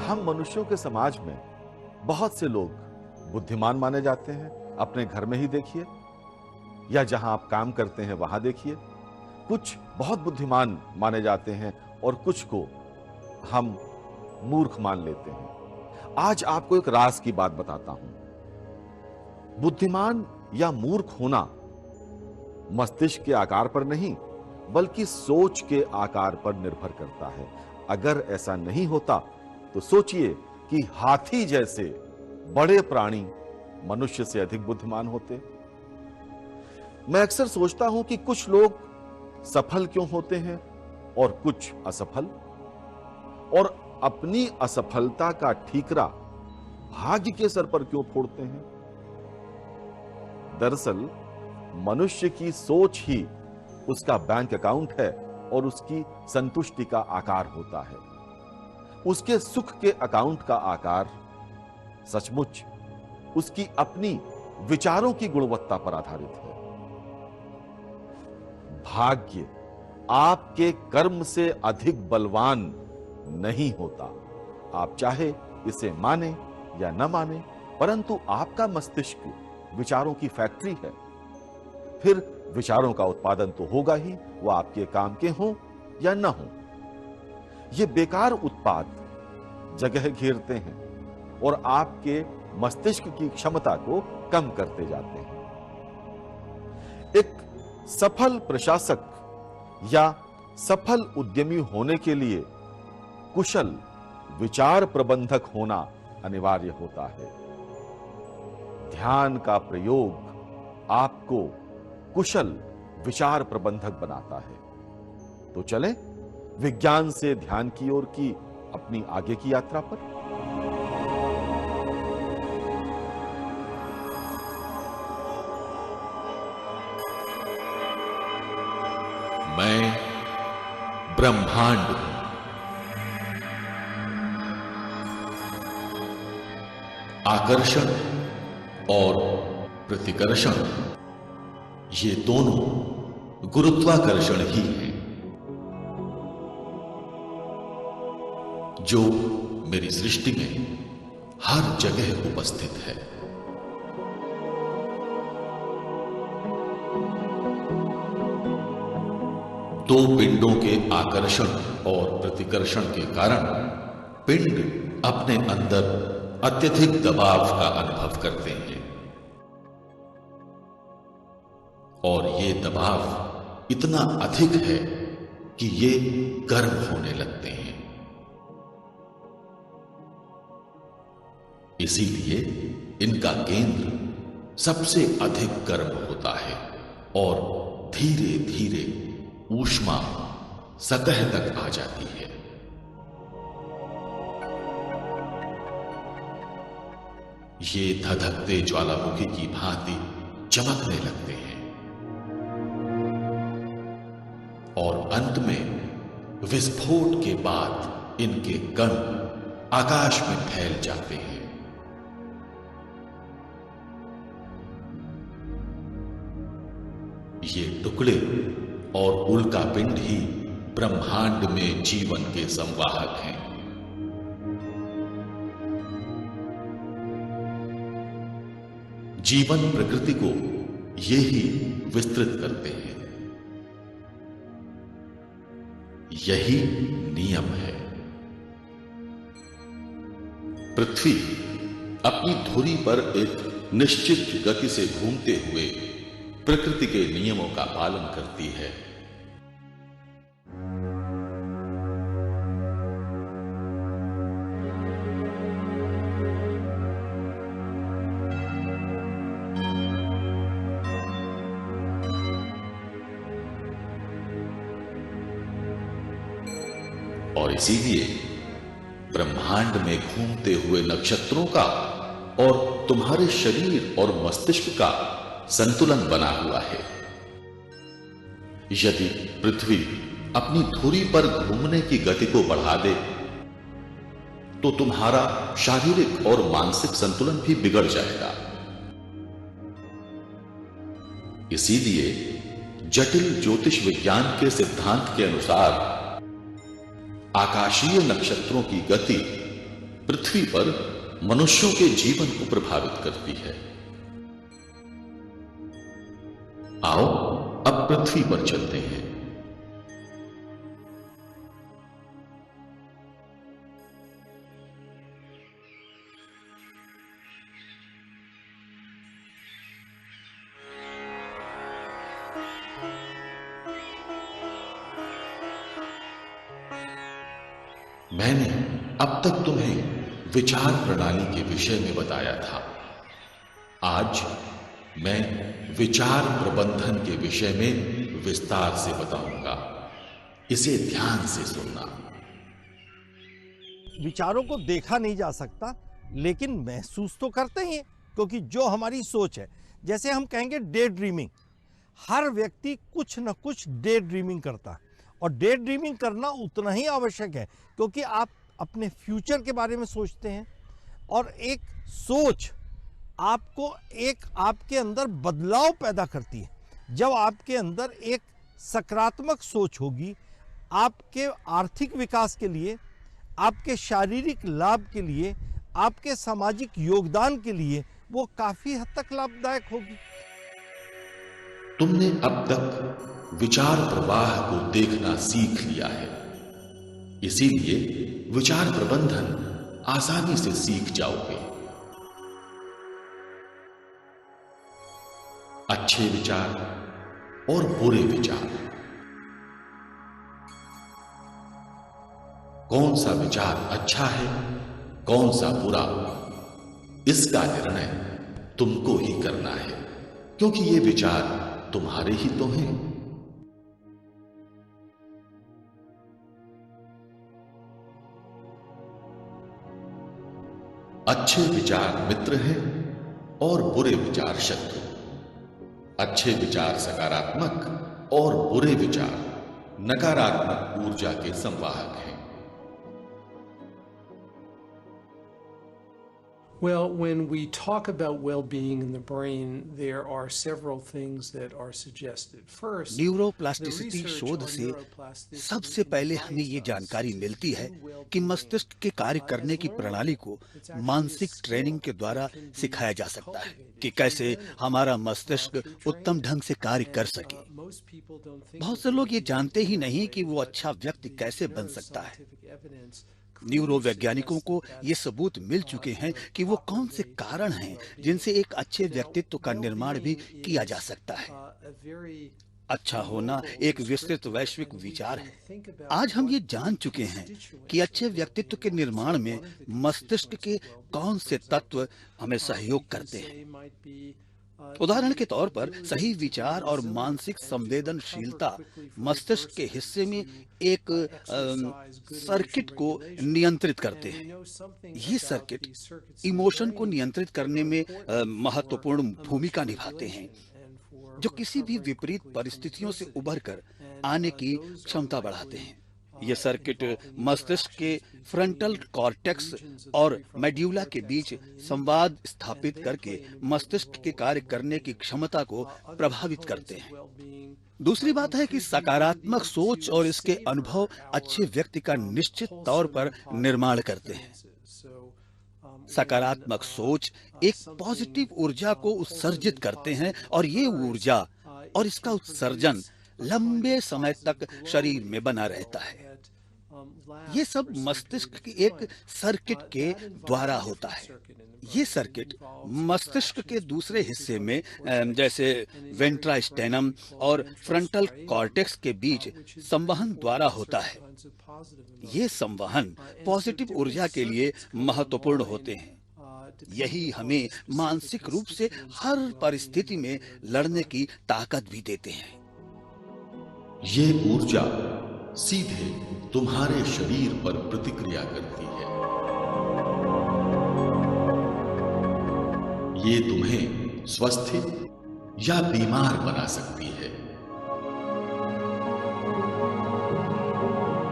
हम मनुष्यों के समाज में बहुत से लोग बुद्धिमान माने जाते हैं। अपने घर में ही देखिए या जहां आप काम करते हैं वहां देखिए, कुछ बहुत बुद्धिमान माने जाते हैं और कुछ को हम मूर्ख मान लेते हैं। आज आपको एक राज की बात बताता हूं। बुद्धिमान या मूर्ख होना मस्तिष्क के आकार पर नहीं बल्कि सोच के आकार पर निर्भर करता है। अगर ऐसा नहीं होता तो सोचिए कि हाथी जैसे बड़े प्राणी मनुष्य से अधिक बुद्धिमान होते। मैं अक्सर सोचता हूं कि कुछ लोग सफल क्यों होते हैं और कुछ असफल, और अपनी असफलता का ठीकरा भाग्य के सर पर क्यों फोड़ते हैं। दरअसल मनुष्य की सोच ही उसका बैंक अकाउंट है और उसकी संतुष्टि का आकार होता है। उसके सुख के अकाउंट का आकार सचमुच उसकी अपनी विचारों की गुणवत्ता पर आधारित है। भाग्य आपके कर्म से अधिक बलवान नहीं होता। आप चाहे इसे माने या न माने, परंतु आपका मस्तिष्क विचारों की फैक्ट्री है। फिर विचारों का उत्पादन तो होगा ही, वो आपके काम के हों या न हों। ये बेकार उत्पाद जगह घेरते हैं और आपके मस्तिष्क की क्षमता को कम करते जाते हैं। एक सफल प्रशासक या सफल उद्यमी होने के लिए कुशल विचार प्रबंधक होना अनिवार्य होता है। ध्यान का प्रयोग आपको कुशल विचार प्रबंधक बनाता है। तो चलें विज्ञान से ध्यान की ओर की अपनी आगे की यात्रा पर। मैं ब्रह्मांड हूं। आकर्षण और प्रतिकर्षण ये दोनों गुरुत्वाकर्षण ही हैं जो मेरी सृष्टि में हर जगह उपस्थित है। दो पिंडों के आकर्षण और प्रतिकर्षण के कारण पिंड अपने अंदर अत्यधिक दबाव का अनुभव करते हैं और ये दबाव इतना अधिक है कि ये गर्म होने लगते हैं। इसीलिए इनका केंद्र सबसे अधिक गर्म होता है और धीरे धीरे ऊष्मा सतह तक आ जाती है। ये धधकते ज्वालामुखी की भांति चमकने लगते हैं और अंत में विस्फोट के बाद इनके कण आकाश में फैल जाते हैं। ये टुकड़े और उल्का पिंड ही ब्रह्मांड में जीवन के संवाहक हैं। जीवन प्रकृति को ये ही विस्तृत करते हैं। यही नियम है। पृथ्वी अपनी धुरी पर एक निश्चित गति से घूमते हुए प्रकृति के नियमों का पालन करती है। और इसीलिए ब्रह्मांड में घूमते हुए नक्षत्रों का और तुम्हारे शरीर और मस्तिष्क का संतुलन बना हुआ है। यदि पृथ्वी अपनी धुरी पर घूमने की गति को बढ़ा दे तो तुम्हारा शारीरिक और मानसिक संतुलन भी बिगड़ जाएगा। इसीलिए जटिल ज्योतिष विज्ञान के सिद्धांत के अनुसार आकाशीय नक्षत्रों की गति पृथ्वी पर मनुष्यों के जीवन को प्रभावित करती है। आओ अब पृथ्वी पर चलते हैं। मैंने अब तक तुम्हें विचार प्रणाली के विषय में बताया था। आज मैं विचार प्रबंधन के विषय में विस्तार से बताऊंगा। इसे ध्यान से सुनना। विचारों को देखा नहीं जा सकता, लेकिन महसूस तो करते ही हैं, क्योंकि जो हमारी सोच है, जैसे हम कहेंगे डे ड्रीमिंग, हर व्यक्ति कुछ न कुछ डे ड्रीमिंग करता है। और डे ड्रीमिंग करना उतना ही आवश्यक है, क्योंकि आप अपने फ्यूचर के बारे में सोचते हैं और एक सोच आपको आपके अंदर बदलाव पैदा करती है। जब आपके अंदर एक सकारात्मक सोच होगी, आपके आर्थिक विकास के लिए, आपके शारीरिक लाभ के लिए, आपके सामाजिक योगदान के लिए वो काफी हद तक लाभदायक होगी। तुमने अब तक विचार प्रवाह को देखना सीख लिया है, इसीलिए विचार प्रबंधन आसानी से सीख जाओगे। अच्छे विचार और बुरे विचार, कौन सा विचार अच्छा है, कौन सा बुरा, इसका निर्णय तुमको ही करना है, क्योंकि ये विचार तुम्हारे ही तो हैं। अच्छे विचार मित्र हैं और बुरे विचार शत्रु। अच्छे विचार सकारात्मक और बुरे विचार नकारात्मक ऊर्जा के संवाहक हैं। Well, when we talk about well-being in the brain, there are several things that are suggested. First, neuroplasticity शोध से सबसे पहले हमें ये जानकारी मिलती है कि मस्तिष्क के कार्य करने की प्रणाली को मानसिक ट्रेनिंग के द्वारा सिखाया जा सकता है कि कैसे हमारा मस्तिष्क उत्तम ढंग से कार्य कर सके। बहुत से लोग ये जानते ही नहीं कि वो अच्छा व्यक्ति कैसे बन सकता है। न्यूरोवैज्ञानिकों को ये सबूत मिल चुके हैं कि वो कौन से कारण हैं जिनसे एक अच्छे व्यक्तित्व का निर्माण भी किया जा सकता है। अच्छा होना एक विस्तृत वैश्विक विचार है। आज हम ये जान चुके हैं कि अच्छे व्यक्तित्व के निर्माण में मस्तिष्क के कौन से तत्व हमें सहयोग करते हैं। उदाहरण के तौर पर सही विचार और मानसिक संवेदनशीलता मस्तिष्क के हिस्से में एक सर्किट को नियंत्रित करते हैं। ये सर्किट इमोशन को नियंत्रित करने में महत्वपूर्ण भूमिका निभाते हैं, जो किसी भी विपरीत परिस्थितियों से उभरकर आने की क्षमता बढ़ाते हैं। ये सर्किट मस्तिष्क के फ्रंटल कॉर्टेक्स और मेड्यूला के बीच संवाद स्थापित करके मस्तिष्क के कार्य करने की क्षमता को प्रभावित करते हैं। दूसरी बात है कि सकारात्मक सोच और इसके अनुभव अच्छे व्यक्ति का निश्चित तौर पर निर्माण करते हैं। सकारात्मक सोच एक पॉजिटिव ऊर्जा को उत्सर्जित करते हैं और ये ऊर्जा और इसका उत्सर्जन लंबे समय तक शरीर में बना रहता है। ये सब मस्तिष्क की एक सर्किट के द्वारा होता है। ये सर्किट मस्तिष्क के दूसरे हिस्से में जैसे वेंट्रास्टेनम और फ्रंटल कॉर्टेक्स के बीच संवहन द्वारा होता है। ये संवहन पॉजिटिव ऊर्जा के लिए महत्वपूर्ण होते हैं। यही हमें मानसिक रूप से हर परिस्थिति में लड़ने की ताकत भी देते हैं। ये ऊर्जा सीधे तुम्हारे शरीर पर प्रतिक्रिया करती है। ये तुम्हें स्वस्थ या बीमार बना सकती है।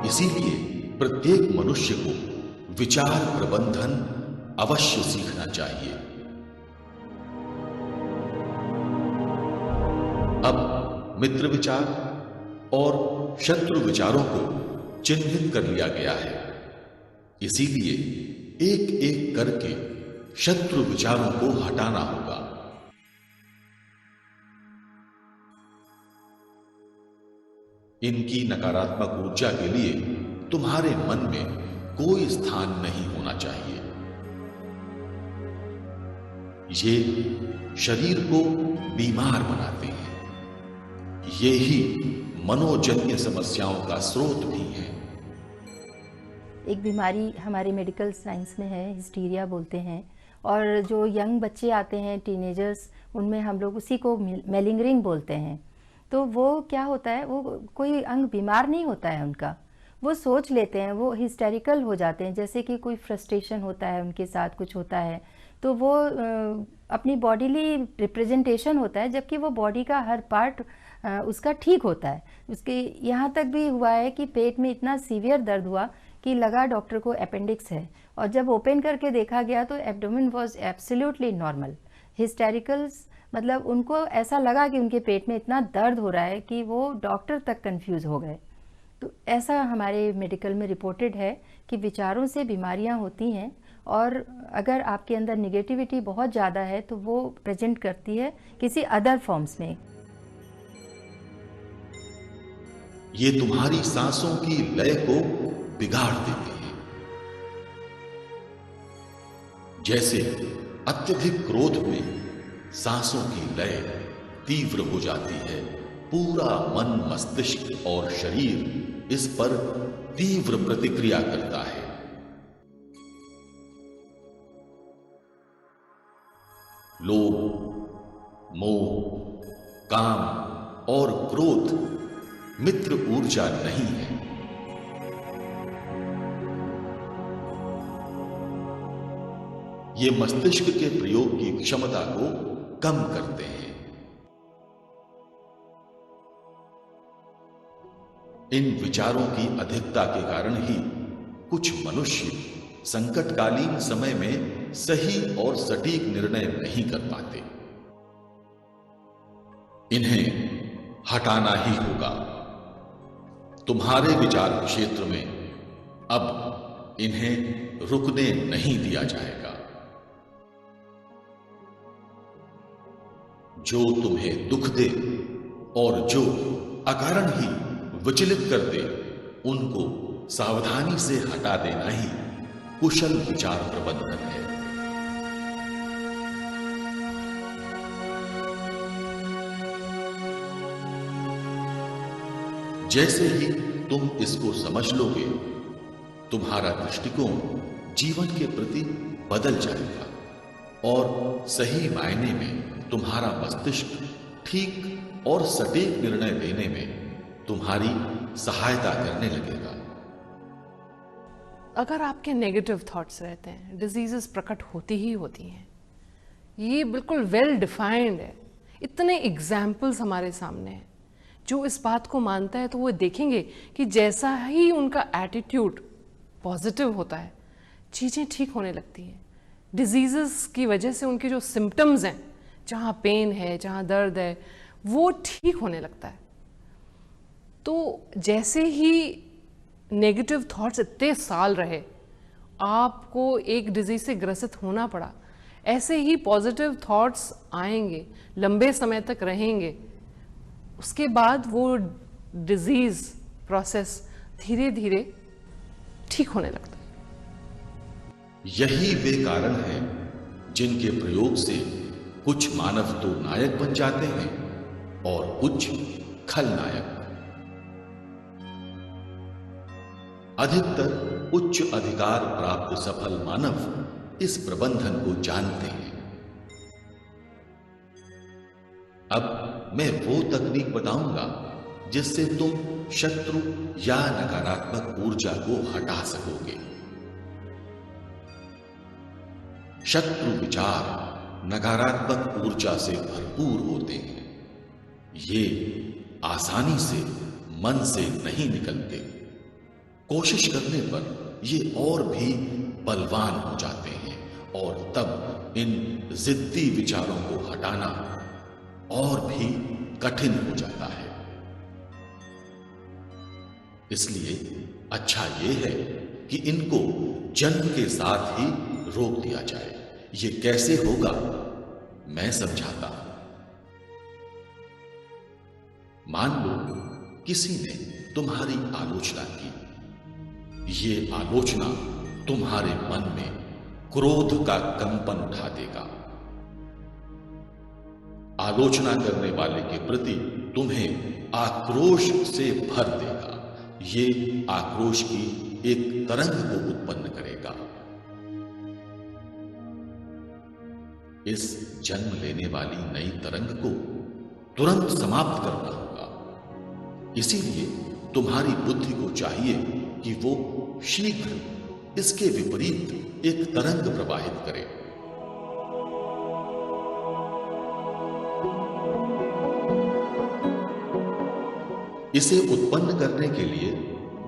इसीलिए प्रत्येक मनुष्य को विचार प्रबंधन अवश्य सीखना चाहिए। अब मित्र विचार और शत्रु विचारों को चिन्हित कर लिया गया है। इसीलिए एक एक करके शत्रु विचारों को हटाना होगा। इनकी नकारात्मक ऊर्जा के लिए तुम्हारे मन में कोई स्थान नहीं होना चाहिए। ये शरीर को बीमार बनाते हैं। ये ही मनोजन्य समस्याओं का स्रोत भी है। एक बीमारी हमारे मेडिकल साइंस में है, हिस्टीरिया बोलते हैं, और जो यंग बच्चे आते हैं, टीनेजर्स, उनमें हम लोग उसी को मेलिंगरिंग बोलते हैं। तो वो क्या होता है, वो कोई अंग बीमार नहीं होता है उनका, वो सोच लेते हैं, वो हिस्टेरिकल हो जाते हैं, जैसे कि कोई फ्रस्ट्रेशन होता है, उनके साथ कुछ होता है, तो वो अपनी बॉडीली रिप्रेजेंटेशन होता है, जबकि वो बॉडी का हर पार्ट उसका ठीक होता है। उसके यहाँ तक भी हुआ है कि पेट में इतना सीवियर दर्द हुआ कि लगा डॉक्टर को अपेंडिक्स है, और जब ओपन करके देखा गया तो एब्डोमेन वाज एब्सोल्युटली नॉर्मल। हिस्टेरिकल्स मतलब उनको ऐसा लगा कि उनके पेट में इतना दर्द हो रहा है कि वो डॉक्टर तक कंफ्यूज हो गए। तो ऐसा हमारे मेडिकल में रिपोर्टेड है कि विचारों से बीमारियां होती हैं, और अगर आपके अंदर निगेटिविटी बहुत ज़्यादा है तो वो प्रेजेंट करती है किसी अदर फॉर्म्स में। ये तुम्हारी सांसों की लय को बिगाड़ देते हैं। जैसे अत्यधिक क्रोध में सांसों की लय तीव्र हो जाती है, पूरा मन, मस्तिष्क और शरीर इस पर तीव्र प्रतिक्रिया करता है। लोभ, मोह, काम और क्रोध मित्र ऊर्जा नहीं है। ये मस्तिष्क के प्रयोग की क्षमता को कम करते हैं। इन विचारों की अधिकता के कारण ही कुछ मनुष्य संकटकालीन समय में सही और सटीक निर्णय नहीं कर पाते। इन्हें हटाना ही होगा। तुम्हारे विचार क्षेत्र में अब इन्हें रुकने नहीं दिया जाएगा। जो तुम्हें दुख दे और जो अकारण ही विचलित कर दे, उनको सावधानी से हटा देना ही कुशल विचार प्रबंधन है। जैसे ही तुम इसको समझ लोगे, तुम्हारा दृष्टिकोण जीवन के प्रति बदल जाएगा और सही मायने में तुम्हारा मस्तिष्क ठीक और सटीक निर्णय लेने में तुम्हारी सहायता करने लगेगा। अगर आपके नेगेटिव थॉट्स रहते हैं, डिजीजेस प्रकट होती ही होती हैं। ये बिल्कुल वेल डिफाइंड है। इतने एग्जाम्पल्स हमारे सामने हैं। जो इस बात को मानता है तो वो देखेंगे कि जैसा ही उनका एटीट्यूड पॉजिटिव होता है, चीज़ें ठीक होने लगती हैं। डिजीजेस की वजह से उनके जो सिम्टम्स हैं, जहाँ पेन है, जहाँ दर्द है, वो ठीक होने लगता है। तो जैसे ही नेगेटिव थॉट्स इतने साल रहे, आपको एक डिजीज से ग्रसित होना पड़ा, ऐसे ही पॉजिटिव थॉट्स आएंगे, लंबे समय तक रहेंगे। उसके बाद वो डिजीज प्रोसेस धीरे धीरे ठीक होने लगता है। यही वे कारण हैं जिनके प्रयोग से कुछ मानव तो नायक बन जाते हैं और कुछ खलनायक। अधिकतर उच्च अधिकार प्राप्त सफल मानव इस प्रबंधन को जानते हैं। अब मैं वो तकनीक बताऊंगा जिससे तुम शत्रु या नकारात्मक ऊर्जा को हटा सकोगे। शत्रु विचार नकारात्मक ऊर्जा से भरपूर होते हैं। ये आसानी से मन से नहीं निकलते। कोशिश करने पर ये और भी बलवान हो जाते हैं और तब इन जिद्दी विचारों को हटाना और भी कठिन हो जाता है। इसलिए अच्छा यह है कि इनको जन्म के साथ ही रोक दिया जाए। ये कैसे होगा, मैं समझाता हूं। मान लो किसी ने तुम्हारी आलोचना की। ये आलोचना तुम्हारे मन में क्रोध का कंपन उठा देगा। आलोचना करने वाले के प्रति तुम्हें आक्रोश से भर देगा। ये आक्रोश की एक तरंग को उत्पन्न करेगा। इस जन्म लेने वाली नई तरंग को तुरंत समाप्त करना होगा। इसीलिए तुम्हारी बुद्धि को चाहिए कि वो शीघ्र इसके विपरीत एक तरंग प्रवाहित करे। इसे उत्पन्न करने के लिए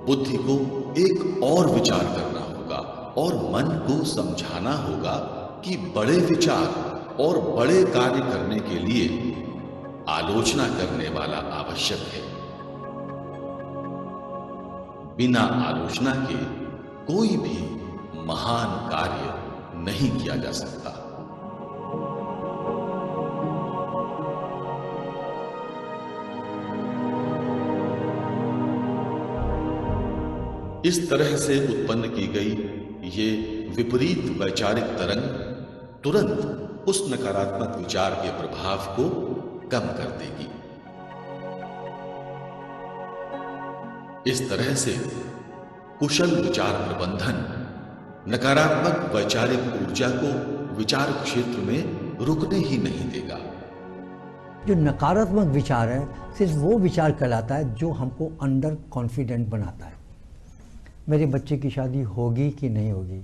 बुद्धि को एक और विचार करना होगा और मन को समझाना होगा कि बड़े विचार और बड़े कार्य करने के लिए आलोचना करने वाला आवश्यक है। बिना आलोचना के कोई भी महान कार्य नहीं किया जा सकता। इस तरह से उत्पन्न की गई ये विपरीत वैचारिक तरंग तुरंत उस नकारात्मक विचार के प्रभाव को कम कर देगी। इस तरह से कुशल विचार प्रबंधन नकारात्मक वैचारिक ऊर्जा को विचार क्षेत्र में रुकने ही नहीं देगा। जो नकारात्मक विचार है सिर्फ वो विचार कहलाता है जो हमको अंडर कॉन्फिडेंट बनाता है। मेरे बच्चे की शादी होगी कि नहीं होगी,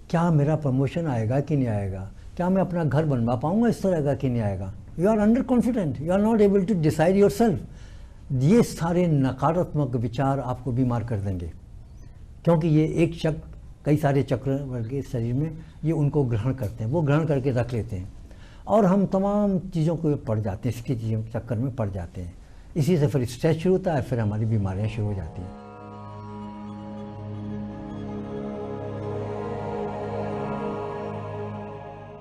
क्या मेरा प्रमोशन आएगा कि नहीं आएगा, क्या मैं अपना घर बनवा पाऊंगा इस तरह का कि नहीं आएगा। You are under confident, you are not able to decide yourself. ये सारे नकारात्मक विचार आपको बीमार कर देंगे, क्योंकि ये एक चक्र कई सारे चक्र के शरीर में ये उनको ग्रहण करते हैं, वो ग्रहण करके रख लेते हैं और हम तमाम चीज़ों को पड़ जाते हैं, इसकी चीज़ों के चक्कर में पड़ जाते हैं। इसी से फिर स्ट्रेस शुरू होता है, फिर हमारी बीमारियाँ शुरू हो जाती हैं।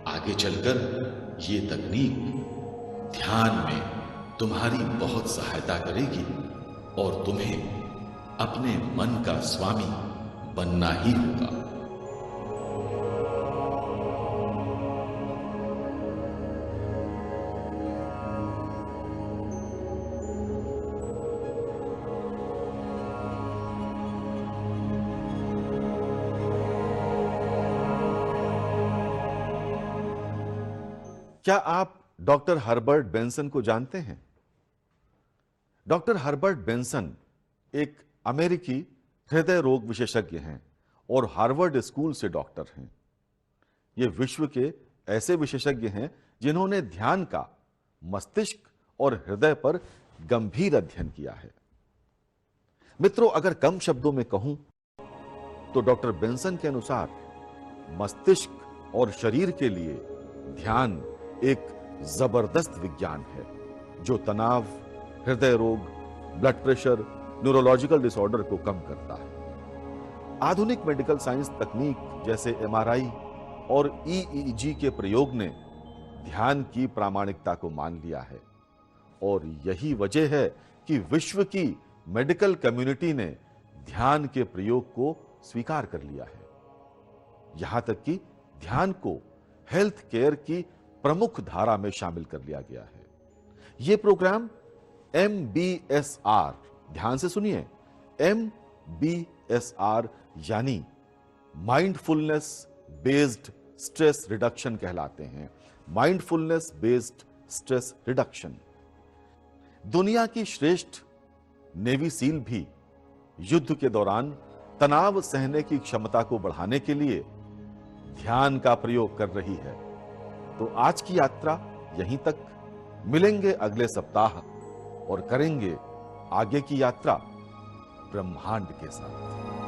आगे चलकर ये तकनीक ध्यान में तुम्हारी बहुत सहायता करेगी और तुम्हें अपने मन का स्वामी बनना ही होगा। क्या आप डॉक्टर हर्बर्ट बेंसन को जानते हैं? डॉक्टर हर्बर्ट बेंसन एक अमेरिकी हृदय रोग विशेषज्ञ हैं और हार्वर्ड स्कूल से डॉक्टर हैं। ये विश्व के ऐसे विशेषज्ञ हैं जिन्होंने ध्यान का मस्तिष्क और हृदय पर गंभीर अध्ययन किया है। मित्रों, अगर कम शब्दों में कहूं तो डॉक्टर बेंसन के अनुसार मस्तिष्क और शरीर के लिए ध्यान एक जबरदस्त विज्ञान है जो तनाव, हृदय रोग, ब्लड प्रेशर, न्यूरोलॉजिकल डिसऑर्डर को कम करता है। आधुनिक मेडिकल साइंस तकनीक जैसे एमआरआई और ईईजी के प्रयोग ने ध्यान की प्रामाणिकता को मान लिया है और यही वजह है कि विश्व की मेडिकल कम्युनिटी ने ध्यान के प्रयोग को स्वीकार कर लिया है। यहां तक कि ध्यान को हेल्थ केयर की प्रमुख धारा में शामिल कर लिया गया है। यह प्रोग्राम MBSR, ध्यान से सुनिए, MBSR यानी माइंडफुलनेस बेस्ड स्ट्रेस रिडक्शन कहलाते हैं। Mindfulness based stress reduction. दुनिया की श्रेष्ठ नेवी सील भी युद्ध के दौरान तनाव सहने की क्षमता को बढ़ाने के लिए ध्यान का प्रयोग कर रही है। तो आज की यात्रा यहीं तक। मिलेंगे अगले सप्ताह और करेंगे आगे की यात्रा ब्रह्मांड के साथ।